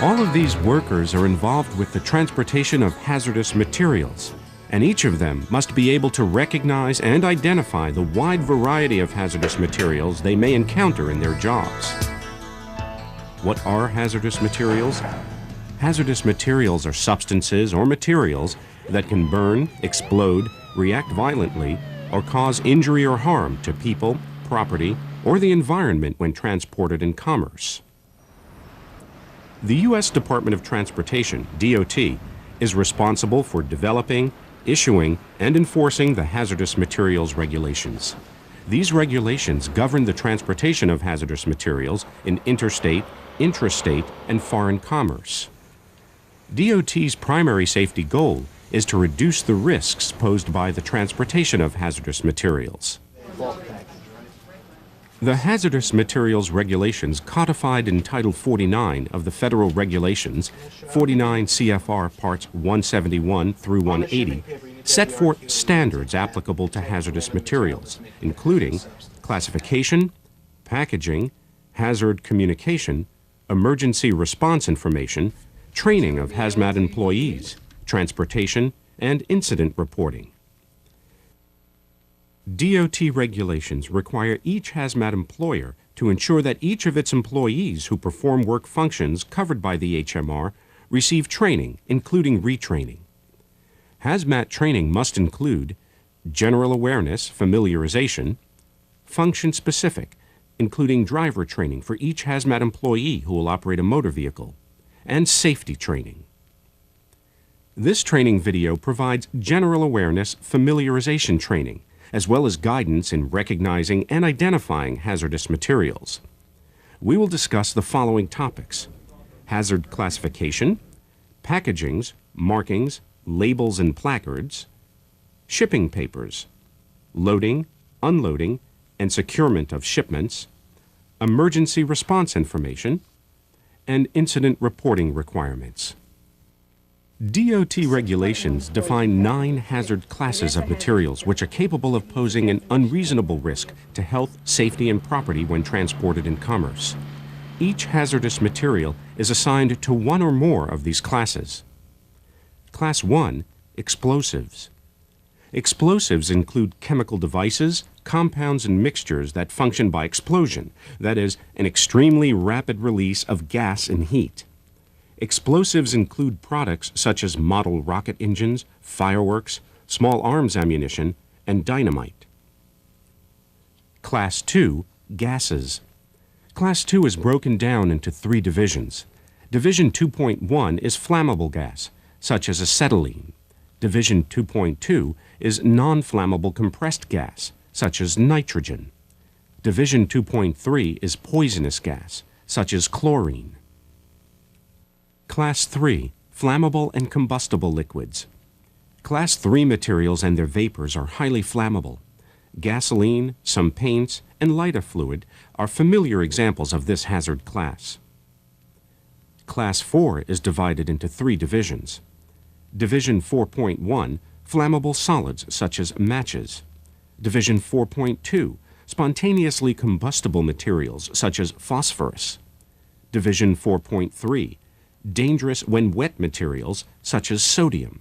All of these workers are involved with the transportation of hazardous materials, and each of them must be able to recognize and identify the wide variety of hazardous materials they may encounter in their jobs. What are hazardous materials? Hazardous materials are substances or materials that can burn, explode, react violently, or cause injury or harm to people, property, or the environment when transported in commerce. The U.S. Department of Transportation, DOT, is responsible for developing, issuing, and enforcing the hazardous materials regulations. These regulations govern the transportation of hazardous materials in interstate, intrastate, and foreign commerce. DOT's primary safety goal is to reduce the risks posed by the transportation of hazardous materials. The Hazardous Materials Regulations codified in Title 49 of the Federal Regulations, 49 CFR Parts 171 through 180, set forth standards applicable to hazardous materials, including classification, packaging, hazard communication, emergency response information, training of hazmat employees, transportation, and incident reporting. DOT regulations require each hazmat employer to ensure that each of its employees who perform work functions covered by the HMR receive training, including retraining. Hazmat training must include general awareness, familiarization, function-specific, including driver training for each hazmat employee who will operate a motor vehicle, and safety training. This training video provides general awareness, familiarization training, as well as guidance in recognizing and identifying hazardous materials. We will discuss the following topics: hazard classification, packagings, markings, labels and placards, shipping papers, loading, unloading, and securement of shipments, emergency response information, and incident reporting requirements. DOT regulations define 9 hazard classes of materials which are capable of posing an unreasonable risk to health, safety, and property when transported in commerce. Each hazardous material is assigned to one or more of these classes. Class 1, explosives. Explosives include chemical devices, compounds, and mixtures that function by explosion, that is, an extremely rapid release of gas and heat. Explosives include products such as model rocket engines, fireworks, small arms ammunition, and dynamite. Class 2, gases. Class 2 is broken down into 3 divisions. Division 2.1 is flammable gas, such as acetylene. Division 2.2 is non-flammable compressed gas, such as nitrogen. Division 2.3 is poisonous gas, such as chlorine. Class 3, flammable and combustible liquids. Class 3 materials and their vapors are highly flammable. Gasoline, some paints, and lighter fluid are familiar examples of this hazard class. Class 4 is divided into 3 divisions. Division 4.1, flammable solids such as matches. Division 4.2, spontaneously combustible materials such as phosphorus. Division 4.3, dangerous when wet materials such as sodium.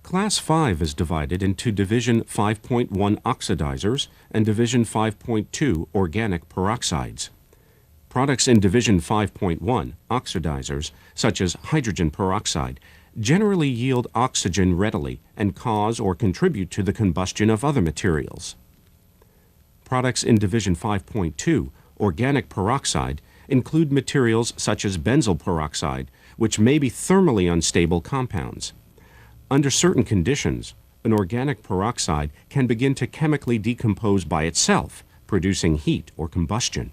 Class 5 is divided into Division 5.1 oxidizers and Division 5.2 organic peroxides. Products in Division 5.1 oxidizers, such as hydrogen peroxide, generally yield oxygen readily and cause or contribute to the combustion of other materials. Products in Division 5.2 organic peroxide include materials such as benzyl peroxide, which may be thermally unstable compounds. Under certain conditions, an organic peroxide can begin to chemically decompose by itself, producing heat or combustion.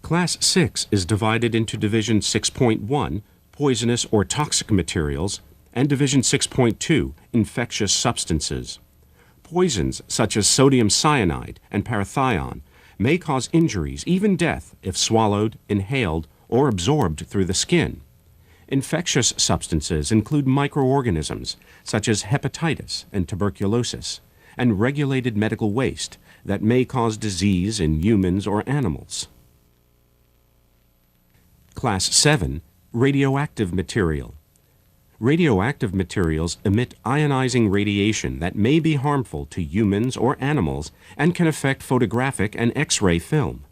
Class 6 is divided into Division 6.1, poisonous or toxic materials, and Division 6.2, infectious substances. Poisons such as sodium cyanide and parathion may cause injuries, even death, if swallowed, inhaled, or absorbed through the skin. Infectious substances include microorganisms such as hepatitis and tuberculosis, and regulated medical waste that may cause disease in humans or animals. Class 7, radioactive material. Radioactive materials emit ionizing radiation that may be harmful to humans or animals and can affect photographic and X-ray film.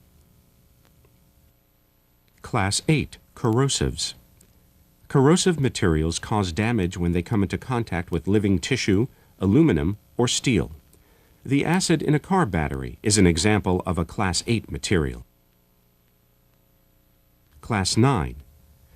Class 8, corrosives. Corrosive materials cause damage when they come into contact with living tissue, aluminum, or steel. The acid in a car battery is an example of a Class 8 material. Class 9,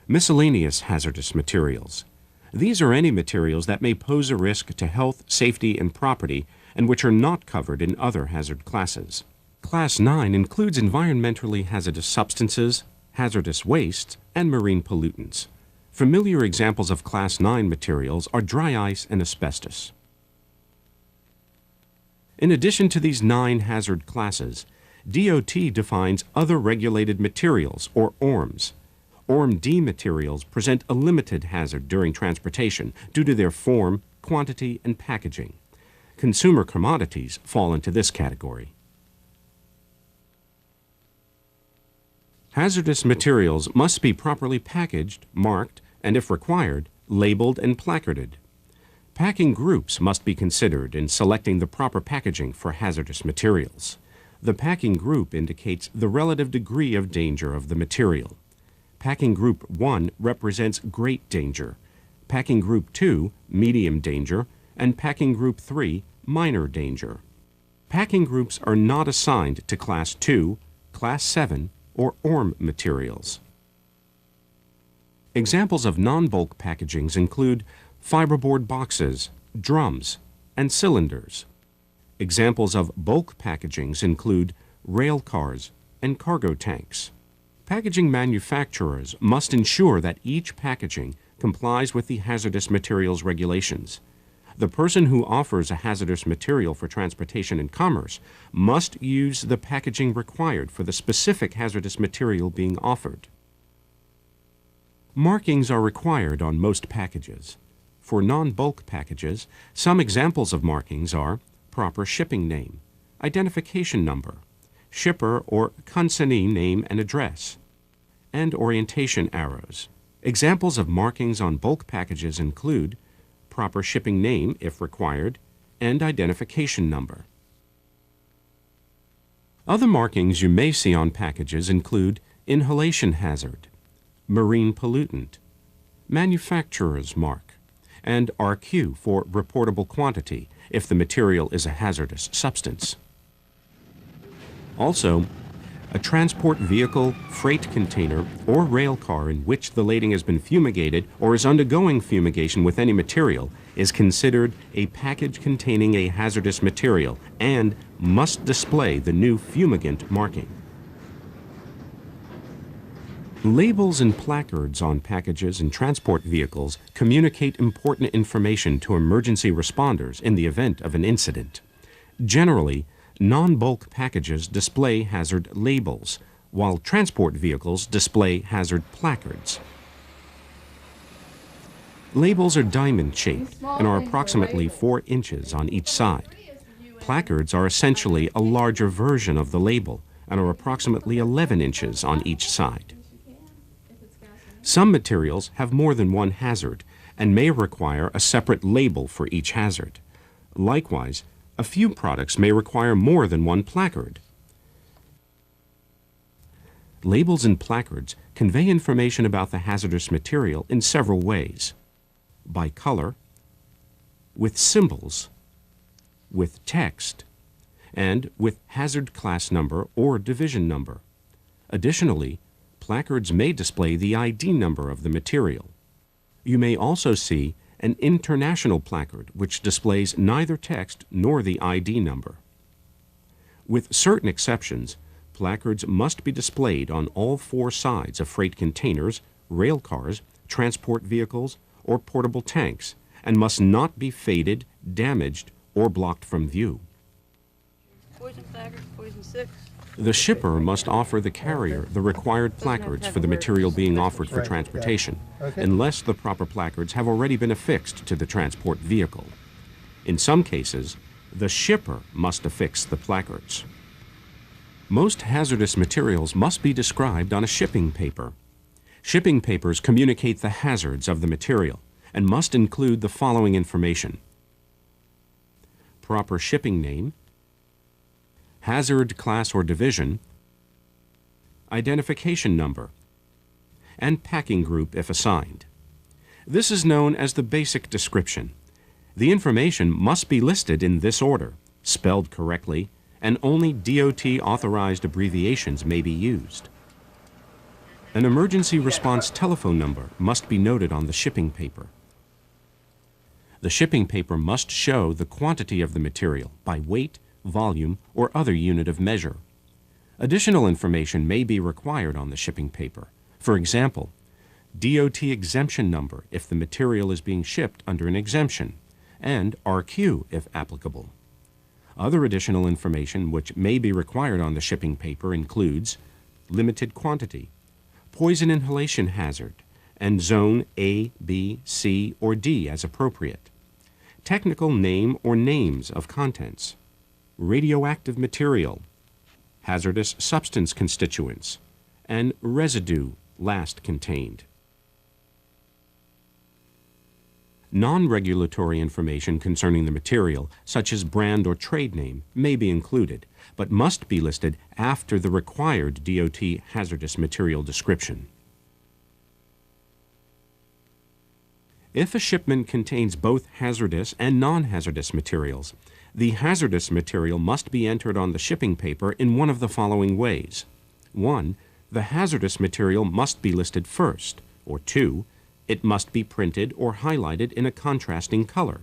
miscellaneous hazardous materials. These are any materials that may pose a risk to health, safety, and property, and which are not covered in other hazard classes. Class 9 includes environmentally hazardous substances, hazardous wastes, and marine pollutants. Familiar examples of Class 9 materials are dry ice and asbestos. In addition to these 9 hazard classes, DOT defines other regulated materials, or ORMs. ORM-D materials present a limited hazard during transportation due to their form, quantity, and packaging. Consumer commodities fall into this category. Hazardous materials must be properly packaged, marked, and if required, labeled and placarded. Packing groups must be considered in selecting the proper packaging for hazardous materials. The packing group indicates the relative degree of danger of the material. Packing Group 1 represents great danger, Packing Group 2, medium danger, and Packing Group 3, minor danger. Packing groups are not assigned to Class 2, Class 7, or ORM materials. Examples of non-bulk packagings include fiberboard boxes, drums, and cylinders. Examples of bulk packagings include rail cars and cargo tanks. Packaging manufacturers must ensure that each packaging complies with the hazardous materials regulations. The person who offers a hazardous material for transportation and commerce must use the packaging required for the specific hazardous material being offered. Markings are required on most packages. For non-bulk packages, some examples of markings are proper shipping name, identification number, shipper or consignee name and address, and orientation arrows. Examples of markings on bulk packages include proper shipping name, if required, and identification number. Other markings you may see on packages include inhalation hazard, marine pollutant, manufacturer's mark, and RQ for reportable quantity if the material is a hazardous substance. Also, a transport vehicle, freight container, or rail car in which the lading has been fumigated or is undergoing fumigation with any material is considered a package containing a hazardous material and must display the new fumigant marking. Labels and placards on packages and transport vehicles communicate important information to emergency responders in the event of an incident. Generally, non-bulk packages display hazard labels, while transport vehicles display hazard placards. Labels are diamond-shaped and are approximately 4 inches on each side. Placards are essentially a larger version of the label and are approximately 11 inches on each side. Some materials have more than one hazard and may require a separate label for each hazard. Likewise, a few products may require more than one placard. Labels and placards convey information about the hazardous material in several ways: by color, with symbols, with text, and with hazard class number or division number. Additionally, placards may display the ID number of the material. You may also see an international placard which displays neither text nor the ID number. With certain exceptions, placards must be displayed on all 4 sides of freight containers, rail cars, transport vehicles, or portable tanks, and must not be faded, damaged, or blocked from view. Poison placard, poison 6. The shipper must offer the carrier the required placards for the material being offered for transportation, unless the proper placards have already been affixed to the transport vehicle. In some cases, the shipper must affix the placards. Most hazardous materials must be described on a shipping paper. Shipping papers communicate the hazards of the material and must include the following information: proper shipping name, hazard class or division, identification number, and packing group if assigned. This is known as the basic description. The information must be listed in this order, spelled correctly, and only DOT-authorized abbreviations may be used. An emergency response telephone number must be noted on the shipping paper. The shipping paper must show the quantity of the material by weight, volume, or other unit of measure. Additional information may be required on the shipping paper. For example, DOT exemption number if the material is being shipped under an exemption, and RQ if applicable. Other additional information which may be required on the shipping paper includes limited quantity, poison inhalation hazard, and zone A, B, C, or D as appropriate, technical name or names of contents, radioactive material, hazardous substance constituents, and residue last contained. Non-regulatory information concerning the material, such as brand or trade name, may be included, but must be listed after the required DOT hazardous material description. If a shipment contains both hazardous and non-hazardous materials, the hazardous material must be entered on the shipping paper in one of the following ways. 1. The hazardous material must be listed first, or 2. It must be printed or highlighted in a contrasting color,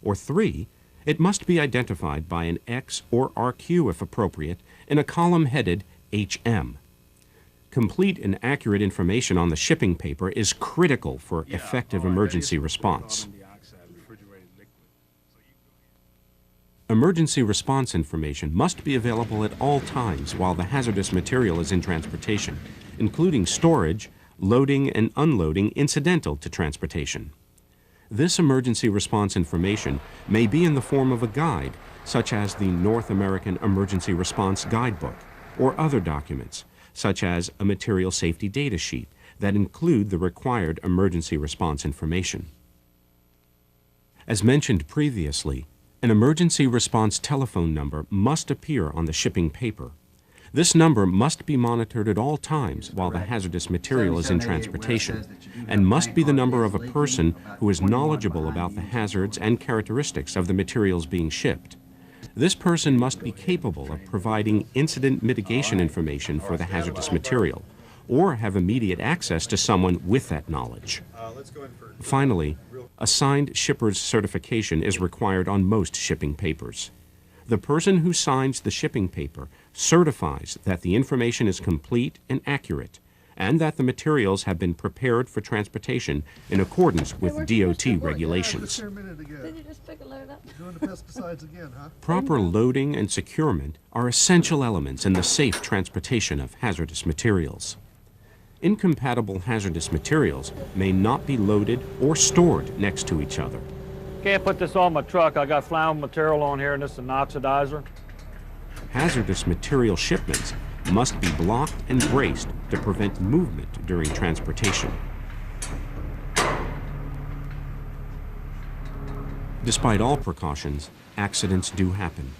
or 3. It must be identified by an X or RQ if appropriate in a column headed HM. Complete and accurate information on the shipping paper is critical for effective emergency response. Emergency response information must be available at all times while the hazardous material is in transportation, including storage, loading and unloading incidental to transportation. This emergency response information may be in the form of a guide, such as the North American Emergency Response Guidebook, or other documents, such as a material safety data sheet, that include the required emergency response information. As mentioned previously, an emergency response telephone number must appear on the shipping paper. This number must be monitored at all times while the hazardous material is in transportation, and must be the number of a person who is knowledgeable about the hazards and characteristics of the materials being shipped. This person must be capable of providing incident mitigation information for the hazardous material, or have immediate access to someone with that knowledge. Finally, a signed shipper's certification is required on most shipping papers. The person who signs the shipping paper certifies that the information is complete and accurate, and that the materials have been prepared for transportation in accordance with DOT regulations. Did you just pick a load up? Doing the pesticides again, huh? Proper loading and securement are essential elements in the safe transportation of hazardous materials. Incompatible hazardous materials may not be loaded or stored next to each other. Can't put this on my truck. I got flammable material on here, and this is an oxidizer. Hazardous material shipments must be blocked and braced to prevent movement during transportation. Despite all precautions, accidents do happen.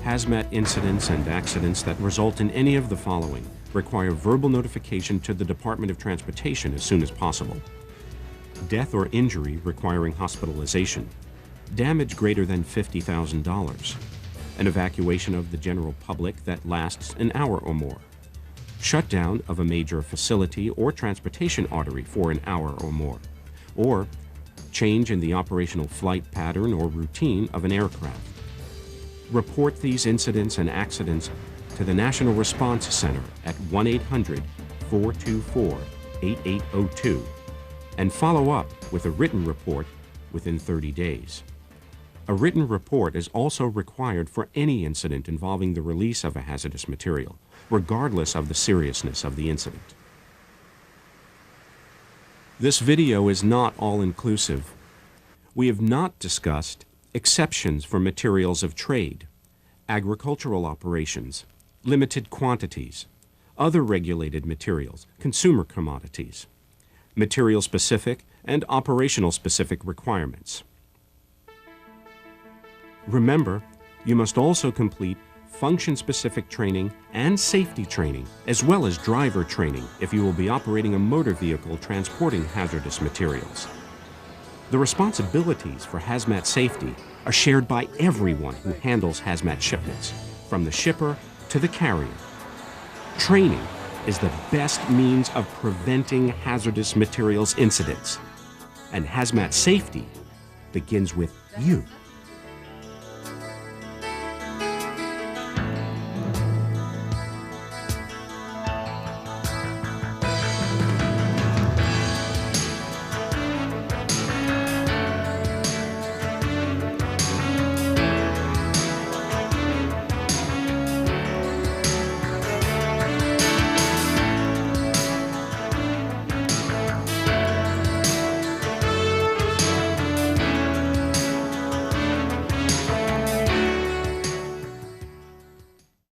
Hazmat incidents and accidents that result in any of the following require verbal notification to the Department of Transportation as soon as possible. Death or injury requiring hospitalization. Damage greater than $50,000. An evacuation of the general public that lasts an hour or more. Shutdown of a major facility or transportation artery for an hour or more. Or change in the operational flight pattern or routine of an aircraft. Report these incidents and accidents to the National Response Center at 1-800-424-2633. 8802 and follow up with a written report within 30 days. A written report is also required for any incident involving the release of a hazardous material, regardless of the seriousness of the incident. This video is not all-inclusive. We have not discussed exceptions for materials of trade, agricultural operations, limited quantities, other regulated materials, consumer commodities, material-specific and operational-specific requirements. Remember, you must also complete function-specific training and safety training, as well as driver training if you will be operating a motor vehicle transporting hazardous materials. The responsibilities for hazmat safety are shared by everyone who handles hazmat shipments, from the shipper to the carrier. Training is the best means of preventing hazardous materials incidents, and hazmat safety begins with you.